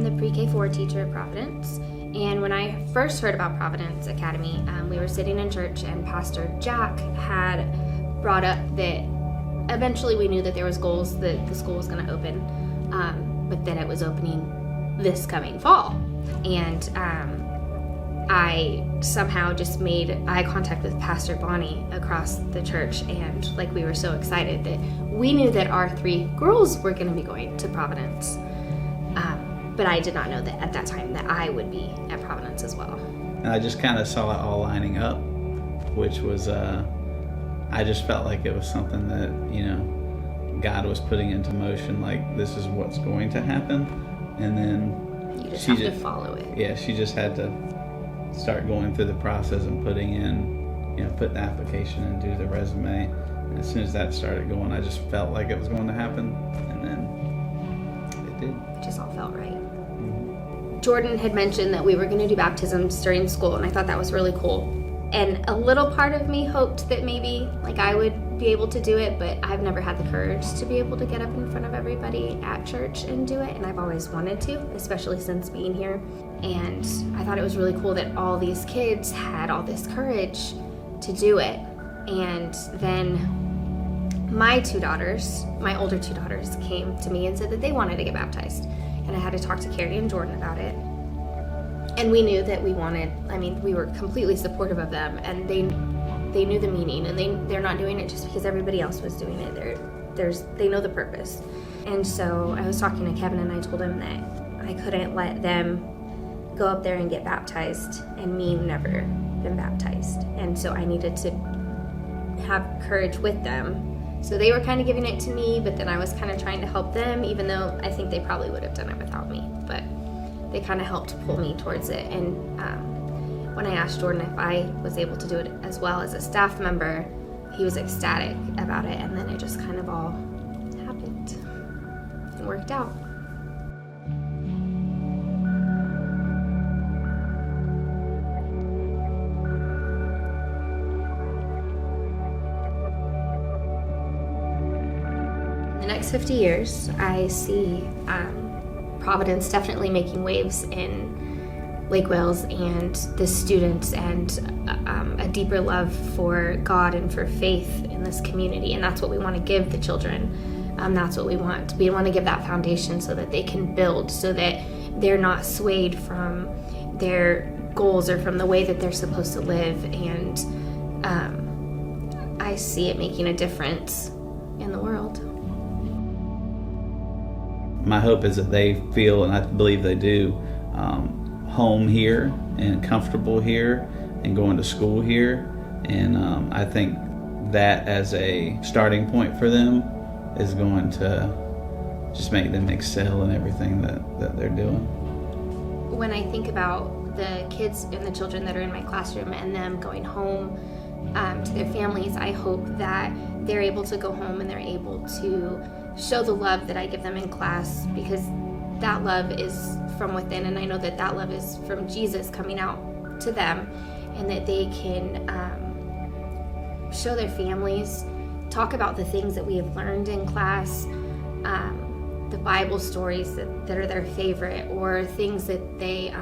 I'm the pre-K4 teacher at Providence. And when I first heard about Providence Academy, we were sitting in church and Pastor Jack had brought up that eventually we knew that there was goals that the school was going to open, but that it was opening this coming fall. And I somehow just made eye contact with Pastor Bonnie across the church, and we were so excited that we knew that our 3 girls were going to be going to Providence. But I did not know that at that time that I would be at Providence as well. And I just kind of saw it all lining up, which was, I just felt like it was something that, God was putting into motion, this is what's going to happen. And then you just have to follow it. Yeah, she just had to start going through the process and putting in, put the application and do the resume. And as soon as that started going, I just felt like it was going to happen. And then it did. It just all felt right. Jordan had mentioned that we were going to do baptisms during school, and I thought that was really cool. And a little part of me hoped that maybe I would be able to do it, but I've never had the courage to be able to get up in front of everybody at church and do it, and I've always wanted to, especially since being here. And I thought it was really cool that all these kids had all this courage to do it. And then my older 2 daughters came to me and said that they wanted to get baptized. And I had to talk to Carrie and Jordan about it. And we knew that we were completely supportive of them, and they knew the meaning, and they're not doing it just because everybody else was doing it. They know the purpose. And so I was talking to Kevin, and I told him that I couldn't let them go up there and get baptized and me never been baptized. And so I needed to have courage with them. So they were kind of giving it to me, but then I was kind of trying to help them, even though I think they probably would have done it without me. But they kind of helped pull me towards it. And when I asked Jordan if I was able to do it as well as a staff member, he was ecstatic about it. And then it just kind of all happened and worked out. The next 50 years, I see Providence definitely making waves in Lake Wales, and the students, and a deeper love for God and for faith in this community. And that's what we want to give the children. That's what we want. We want to give that foundation so that they can build, so that they're not swayed from their goals or from the way that they're supposed to live. And I see it making a difference in the world. My hope is that they feel, and I believe they do, home here and comfortable here and going to school here. And I think that as a starting point for them is going to just make them excel in everything that they're doing. When I think about the kids and the children that are in my classroom and them going home to their families, I hope that they're able to go home and they're able to show the love that I give them in class, because that love is from within, and I know that that love is from Jesus coming out to them, and that they can show their families, talk about the things that we have learned in class, the Bible stories that are their favorite, or things that they,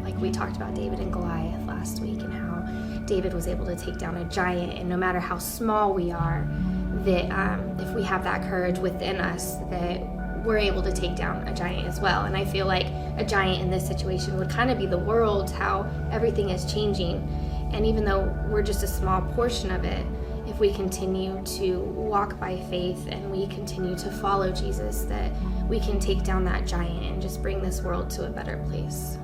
like we talked about David and Goliath last week, and how David was able to take down a giant, and no matter how small we are, that if we have that courage within us, that we're able to take down a giant as well. And I feel like a giant in this situation would kind of be the world, how everything is changing. And even though we're just a small portion of it, if we continue to walk by faith and we continue to follow Jesus, that we can take down that giant and just bring this world to a better place.